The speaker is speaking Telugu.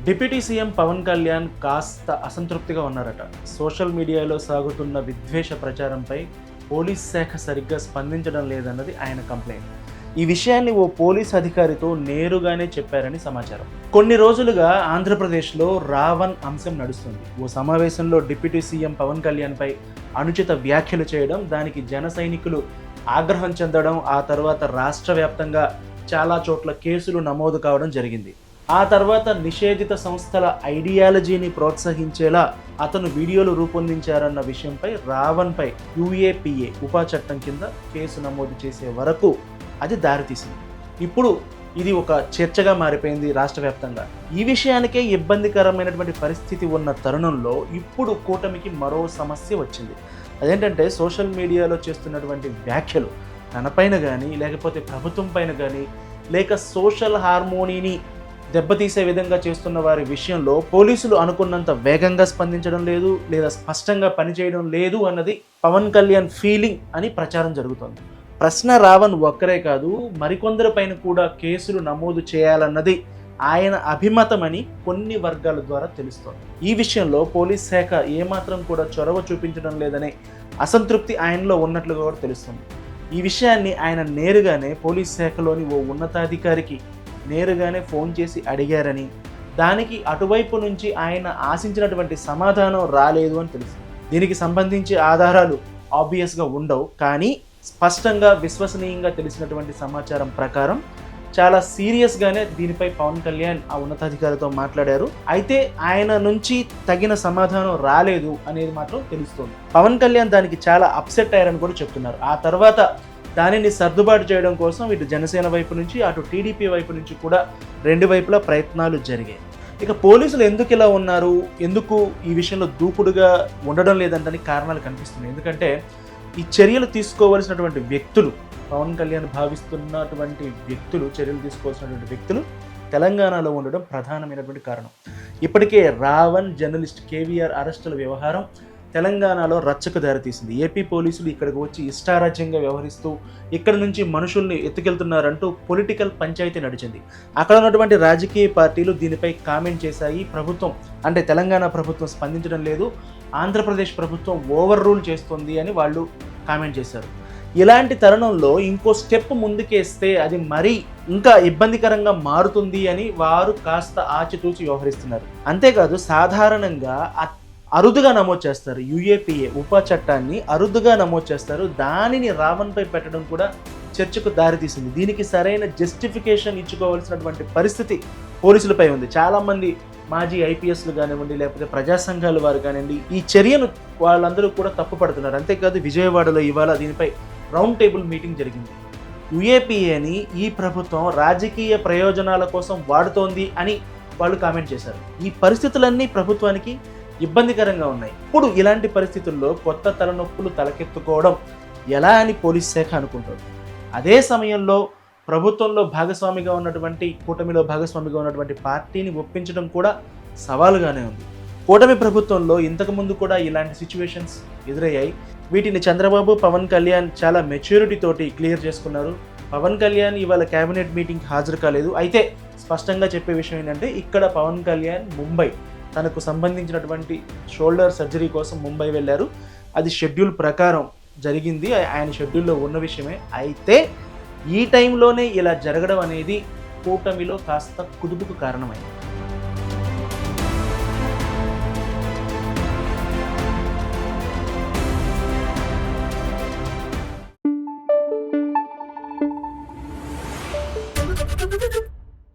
డిప్యూటీ సీఎం పవన్ కళ్యాణ్ కాస్త అసంతృప్తిగా ఉన్నారట. సోషల్ మీడియాలో సాగుతున్న విద్వేష ప్రచారంపై పోలీస్ శాఖ సరిగ్గా స్పందించడం లేదన్నది ఆయన కంప్లైంట్. ఈ విషయాన్ని ఓ పోలీస్ అధికారితో నేరుగానే చెప్పారని సమాచారం. కొన్ని రోజులుగా ఆంధ్రప్రదేశ్లో రావణ్ అంశం నడుస్తుంది. ఓ సమావేశంలో డిప్యూటీ సీఎం పవన్ కళ్యాణ్పై అనుచిత వ్యాఖ్యలు చేయడం, దానికి జన సైనికులు ఆగ్రహం చెందడం, ఆ తర్వాత రాష్ట్ర వ్యాప్తంగా చాలా చోట్ల కేసులు నమోదు కావడం జరిగింది. ఆ తర్వాత నిషేధిత సంస్థల ఐడియాలజీని ప్రోత్సహించేలా అతను వీడియోలు రూపొందించారన్న విషయంపై రావణ్పై UAPA ఉపా చట్టం కింద కేసు నమోదు చేసే వరకు అది దారితీసింది. ఇప్పుడు ఇది ఒక చర్చగా మారిపోయింది రాష్ట్ర వ్యాప్తంగా. ఈ విషయానికే ఇబ్బందికరమైనటువంటి పరిస్థితి ఉన్న తరుణంలో ఇప్పుడు కూటమికి మరో సమస్య వచ్చింది. అదేంటంటే సోషల్ మీడియాలో చేస్తున్నటువంటి వ్యాఖ్యలు తనపైన కానీ, లేకపోతే ప్రభుత్వం పైన కానీ, లేక సోషల్ హార్మోనీని దెబ్బతీసే విధంగా చేస్తున్న వారి విషయంలో పోలీసులు అనుకున్నంత వేగంగా స్పందించడం లేదు, లేదా స్పష్టంగా పనిచేయడం లేదు అన్నది పవన్ కళ్యాణ్ ఫీలింగ్ అని ప్రచారం జరుగుతోంది. ప్రశ్న రావణ్ ఒక్కరే కాదు, మరికొందరి పైన కూడా కేసులు నమోదు చేయాలన్నది ఆయన అభిమతమని కొన్ని వర్గాల ద్వారా తెలుస్తోంది. ఈ విషయంలో పోలీస్ శాఖ ఏమాత్రం కూడా చొరవ చూపించడం లేదనే అసంతృప్తి ఆయనలో ఉన్నట్లుగా కూడా తెలుస్తుంది. ఈ విషయాన్ని ఆయన నేరుగానే పోలీస్ శాఖలోని ఓ ఉన్నతాధికారికి నేరుగానే ఫోన్ చేసి అడిగారని, దానికి అటువైపు నుంచి ఆయన ఆశించినటువంటి సమాధానం రాలేదు అని తెలుసు. దీనికి సంబంధించి ఆధారాలు ఆబ్వియస్గా ఉండవు, కానీ స్పష్టంగా విశ్వసనీయంగా తెలిసినటువంటి సమాచారం ప్రకారం చాలా సీరియస్గానే దీనిపై పవన్ కళ్యాణ్ ఆ ఉన్నతాధికారితో మాట్లాడారు. అయితే ఆయన నుంచి తగిన సమాధానం రాలేదు అనేది మాత్రం తెలుస్తోంది. పవన్ కళ్యాణ్ దానికి చాలా అప్సెట్ అయ్యారని కూడా చెప్తున్నారు. ఆ తర్వాత దానిని సర్దుబాటు చేయడం కోసం ఇటు జనసేన వైపు నుంచి, అటు టీడీపీ వైపు నుంచి కూడా రెండు వైపులా ప్రయత్నాలు జరిగాయి. ఇక పోలీసులు ఎందుకు ఇలా ఉన్నారు, ఎందుకు ఈ విషయంలో దూకుడుగా ఉండడం లేదంటే కారణాలు కనిపిస్తున్నాయి. ఎందుకంటే ఈ చర్యలు తీసుకోవాల్సినటువంటి వ్యక్తులు, పవన్ కళ్యాణ్ భావిస్తున్నటువంటి వ్యక్తులు, చర్యలు తీసుకోవాల్సినటువంటి వ్యక్తులు తెలంగాణలో ఉండడం ప్రధానమైనటువంటి కారణం. ఇప్పటికే రావణ్, జర్నలిస్ట్ KVR అరెస్టుల వ్యవహారం తెలంగాణలో రచ్చకు దారితీసింది. ఏపీ పోలీసులు ఇక్కడికి వచ్చి ఇష్టారాజ్యంగా వ్యవహరిస్తూ ఇక్కడ నుంచి మనుషుల్ని ఎత్తుకెళ్తున్నారంటూ పొలిటికల్ పంచాయతీ నడిచింది. అక్కడ ఉన్నటువంటి రాజకీయ పార్టీలు దీనిపై కామెంట్ చేశాయి. ప్రభుత్వం అంటే తెలంగాణ ప్రభుత్వం స్పందించడం లేదు, ఆంధ్రప్రదేశ్ ప్రభుత్వం ఓవర్ రూల్ చేస్తుంది అని వాళ్ళు కామెంట్ చేశారు. ఇలాంటి తరుణంలో ఇంకో స్టెప్ ముందుకేస్తే అది మరీ ఇంకా ఇబ్బందికరంగా మారుతుంది అని వారు కాస్త ఆచితూచి వ్యవహరిస్తున్నారు. అంతేకాదు సాధారణంగా అరుదుగా నమోదు చేస్తారు. UAPA ఉపా చట్టాన్ని అరుదుగా నమోదు చేస్తారు. దానిని రావణ్పై పెట్టడం కూడా చర్చకు దారితీసింది. దీనికి సరైన జస్టిఫికేషన్ ఇచ్చుకోవాల్సినటువంటి పరిస్థితి పోలీసులపై ఉంది. చాలామంది మాజీ IPSలు కానివ్వండి, లేకపోతే ప్రజా సంఘాల వారు కానివ్వండి, ఈ చర్యను వాళ్ళందరూ కూడా తప్పు పడుతున్నారు. అంతేకాదు విజయవాడలో ఇవాళ దీనిపై రౌండ్ టేబుల్ మీటింగ్ జరిగింది. UAPAని ఈ ప్రభుత్వం రాజకీయ ప్రయోజనాల కోసం వాడుతోంది అని వాళ్ళు కామెంట్ చేశారు. ఈ పరిస్థితులన్నీ ప్రభుత్వానికి ఇబ్బందికరంగా ఉన్నాయి. ఇప్పుడు ఇలాంటి పరిస్థితుల్లో కొత్త తలనొప్పులు తలకెత్తుకోవడం ఎలా అని పోలీస్ శాఖ అనుకుంటుంది. అదే సమయంలో ప్రభుత్వంలో భాగస్వామిగా ఉన్నటువంటి, కూటమిలో భాగస్వామిగా ఉన్నటువంటి పార్టీని ఒప్పించడం కూడా సవాలుగానే ఉంది. కూటమి ప్రభుత్వంలో ఇంతకుముందు కూడా ఇలాంటి సిచ్యువేషన్స్ ఎదురయ్యాయి. వీటిని చంద్రబాబు, పవన్ కళ్యాణ్ చాలా మెచ్యూరిటీ తోటి క్లియర్ చేసుకున్నారు. పవన్ కళ్యాణ్ ఇవాళ క్యాబినెట్ మీటింగ్కి హాజరు కాలేదు. అయితే స్పష్టంగా చెప్పే విషయం ఏంటంటే, ఇక్కడ పవన్ కళ్యాణ్ ముంబై తనకు సంబంధించినటువంటి షోల్డర్ సర్జరీ కోసం ముంబై వెళ్ళారు. అది షెడ్యూల్ ప్రకారం జరిగింది, ఆయన షెడ్యూల్లో ఉన్న విషయమే. అయితే ఈ టైంలోనే ఇలా జరగడం అనేది కూటమిలో కాస్త కుదుపుకు కారణమైంది.